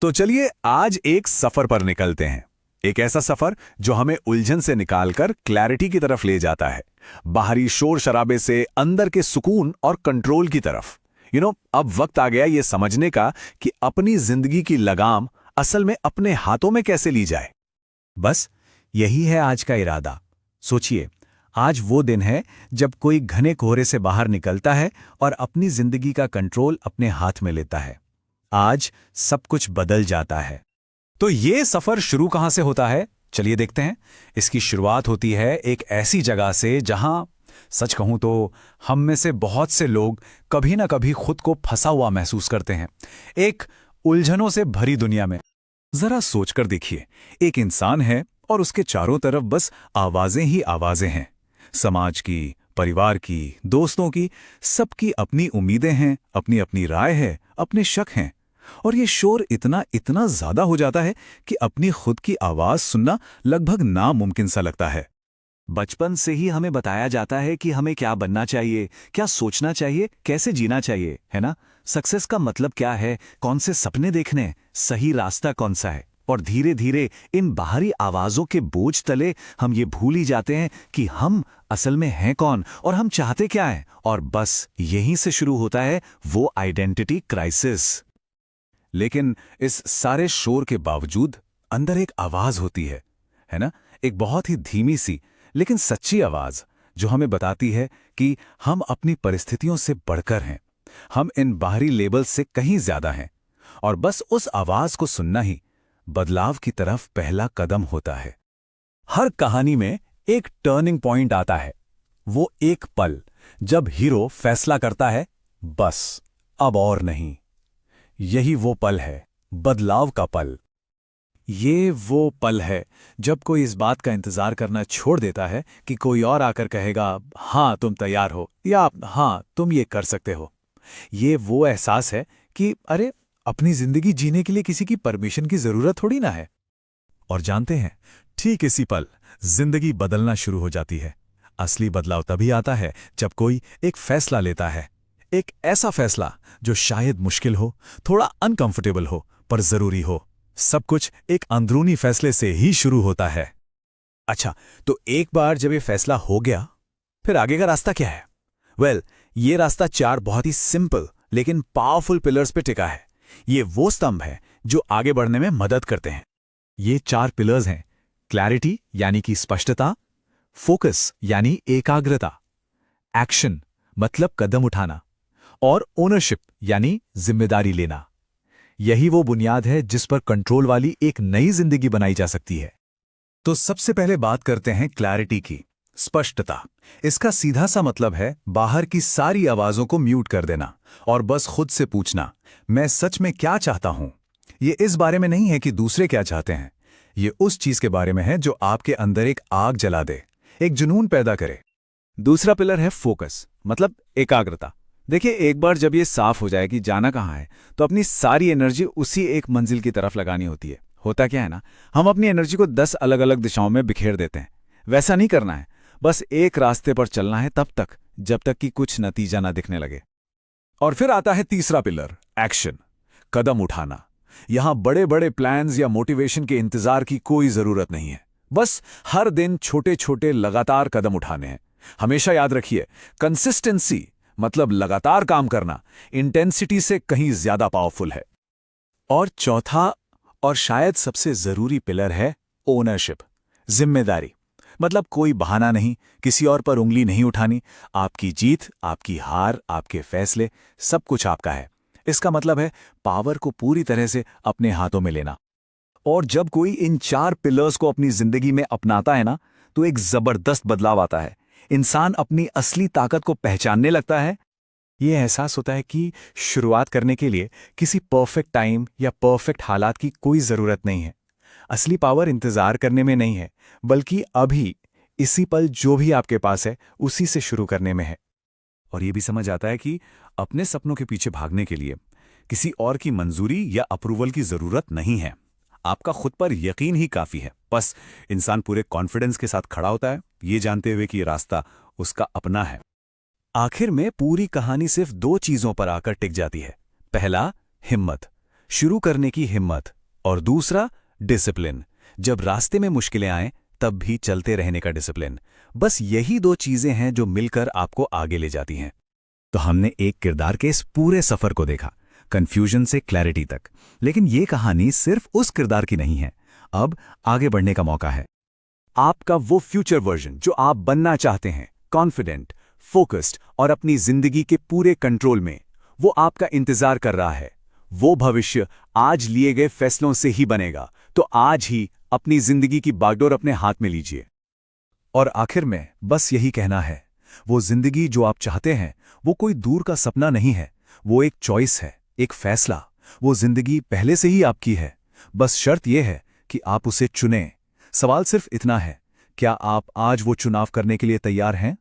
तो चलिए आज एक सफर पर निकलते हैं। एक ऐसा सफर जो हमें उलझन से निकालकर क्लैरिटी की तरफ ले जाता है, बाहरी शोर शराबे से अंदर के सुकून और कंट्रोल की तरफ। अब वक्त आ गया ये समझने का कि अपनी जिंदगी की लगाम असल में अपने हाथों में कैसे ली जाए। बस यही है आज का इरादा। सोचिए, आज वो दिन है जब कोई घने कोहरे से बाहर निकलता है और अपनी जिंदगी का कंट्रोल अपने हाथ में लेता है। आज सब कुछ बदल जाता है। तो ये सफर शुरू कहां से होता है, चलिए देखते हैं। इसकी शुरुआत होती है एक ऐसी जगह से जहां, सच कहूं तो, हम में से बहुत से लोग कभी ना कभी खुद को फंसा हुआ महसूस करते हैं, एक उलझनों से भरी दुनिया में। जरा सोचकर देखिए, एक इंसान है और उसके चारों तरफ बस आवाजें ही आवाजें हैं। समाज की, परिवार की, दोस्तों की, सबकी अपनी उम्मीदें हैं, अपनी अपनी राय है, अपने शक हैं। और ये शोर इतना इतना ज्यादा हो जाता है कि अपनी खुद की आवाज सुनना लगभग नामुमकिन सा लगता है। बचपन से ही हमें बताया जाता है कि हमें क्या बनना चाहिए, क्या सोचना चाहिए, कैसे जीना चाहिए, है ना? सक्सेस का मतलब क्या है, कौन से सपने देखने, सही रास्ता कौन सा है। और धीरे धीरे इन बाहरी आवाजों के बोझ तले हम ये भूल ही जाते हैं कि हम असल में हैं कौन और हम चाहते क्या हैं। और बस यहीं से शुरू होता है वो आइडेंटिटी क्राइसिस। लेकिन इस सारे शोर के बावजूद अंदर एक आवाज होती है ना? एक बहुत ही धीमी सी लेकिन सच्ची आवाज जो हमें बताती है कि हम अपनी परिस्थितियों से बढ़कर हैं, हम इन बाहरी लेबल्स से कहीं ज्यादा हैं। और बस उस आवाज को सुनना ही बदलाव की तरफ पहला कदम होता है। हर कहानी में एक टर्निंग पॉइंट आता है, वो एक पल जब हीरो फैसला करता है, बस अब और नहीं। यही वो पल है, बदलाव का पल। ये वो पल है जब कोई इस बात का इंतजार करना छोड़ देता है कि कोई और आकर कहेगा, हाँ तुम तैयार हो, या हाँ तुम ये कर सकते हो। ये वो एहसास है कि अरे, अपनी जिंदगी जीने के लिए किसी की परमिशन की जरूरत थोड़ी ना है। और जानते हैं, ठीक इसी पल जिंदगी बदलना शुरू हो जाती है। असली बदलाव तभी आता है जब कोई एक फैसला लेता है, एक ऐसा फैसला जो शायद मुश्किल हो, थोड़ा अनकंफर्टेबल हो, पर जरूरी हो। सब कुछ एक अंदरूनी फैसले से ही शुरू होता है। अच्छा, तो एक बार जब ये फैसला हो गया, फिर आगे का रास्ता क्या है? ये रास्ता 4 बहुत ही सिंपल लेकिन पावरफुल पिलर्स पे टिका है। ये वो स्तंभ है जो आगे बढ़ने में मदद करते हैं। ये 4 पिलर्स हैं: क्लैरिटी यानी कि स्पष्टता, फोकस यानी एकाग्रता, एक्शन मतलब कदम उठाना, और ओनरशिप यानी जिम्मेदारी लेना। यही वो बुनियाद है जिस पर कंट्रोल वाली एक नई जिंदगी बनाई जा सकती है। तो सबसे पहले बात करते हैं क्लैरिटी की, स्पष्टता। इसका सीधा सा मतलब है बाहर की सारी आवाजों को म्यूट कर देना और बस खुद से पूछना, मैं सच में क्या चाहता हूं। ये इस बारे में नहीं है कि दूसरे क्या चाहते हैं, ये उस चीज के बारे में है जो आपके अंदर एक आग जला दे, एक जुनून पैदा करे। दूसरा पिलर है फोकस, मतलब एकाग्रता। देखिए, एक बार जब ये साफ हो जाए कि जाना कहाँ है, तो अपनी सारी एनर्जी उसी एक मंजिल की तरफ लगानी होती है। होता क्या है ना, हम अपनी एनर्जी को 10 अलग अलग दिशाओं में बिखेर देते हैं। वैसा नहीं करना है, बस एक रास्ते पर चलना है तब तक जब तक कि कुछ नतीजा ना दिखने लगे। और फिर आता है तीसरा पिलर, एक्शन, कदम उठाना। यहां बड़े बड़े प्लान्स या मोटिवेशन के इंतजार की कोई जरूरत नहीं है। बस हर दिन छोटे छोटे लगातार कदम उठाने हैं। हमेशा याद रखिए, कंसिस्टेंसी मतलब लगातार काम करना इंटेंसिटी से कहीं ज्यादा पावरफुल है। और चौथा और शायद सबसे जरूरी पिलर है ओनरशिप, जिम्मेदारी। मतलब कोई बहाना नहीं, किसी और पर उंगली नहीं उठानी। आपकी जीत, आपकी हार, आपके फैसले, सब कुछ आपका है। इसका मतलब है पावर को पूरी तरह से अपने हाथों में लेना। और जब कोई इन 4 पिलर्स को अपनी जिंदगी में अपनाता है ना, तो एक जबरदस्त बदलाव आता है। इंसान अपनी असली ताकत को पहचानने लगता है। ये एहसास होता है कि शुरुआत करने के लिए किसी परफेक्ट टाइम या परफेक्ट हालात की कोई जरूरत नहीं है। असली पावर इंतजार करने में नहीं है, बल्कि अभी इसी पल जो भी आपके पास है उसी से शुरू करने में है। और ये भी समझ आता है कि अपने सपनों के पीछे भागने के लिए किसी और की मंजूरी या अप्रूवल की जरूरत नहीं है। आपका खुद पर यकीन ही काफी है। बस इंसान पूरे कॉन्फिडेंस के साथ खड़ा होता है, ये जानते हुए कि ये रास्ता उसका अपना है। आखिर में पूरी कहानी सिर्फ 2 चीजों पर आकर टिक जाती है। पहला, हिम्मत। शुरू करने की हिम्मत, और दूसरा डिसिप्लिन, जब रास्ते में मुश्किलें आएं तब भी चलते रहने का डिसिप्लिन। बस यही दो चीजें हैं जो मिलकर आपको आगे ले जाती हैं। तो हमने एक किरदार के इस पूरे सफर को देखा, कंफ्यूजन से क्लैरिटी तक। लेकिन ये कहानी सिर्फ उस किरदार की नहीं है। अब आगे बढ़ने का मौका है। आपका वो फ्यूचर वर्जन जो आप बनना चाहते हैं, कॉन्फिडेंट, फोकस्ड और अपनी जिंदगी के पूरे कंट्रोल में, वो आपका इंतजार कर रहा है। वो भविष्य आज लिए गए फैसलों से ही बनेगा। तो आज ही अपनी जिंदगी की बागडोर अपने हाथ में लीजिए। और आखिर में बस यही कहना है, वो जिंदगी जो आप चाहते हैं वो कोई दूर का सपना नहीं है, वो एक चॉइस है, एक फैसला। वो जिंदगी पहले से ही आपकी है, बस शर्त यह है कि आप उसे चुनें। सवाल सिर्फ इतना है, क्या आप आज वो चुनाव करने के लिए तैयार हैं?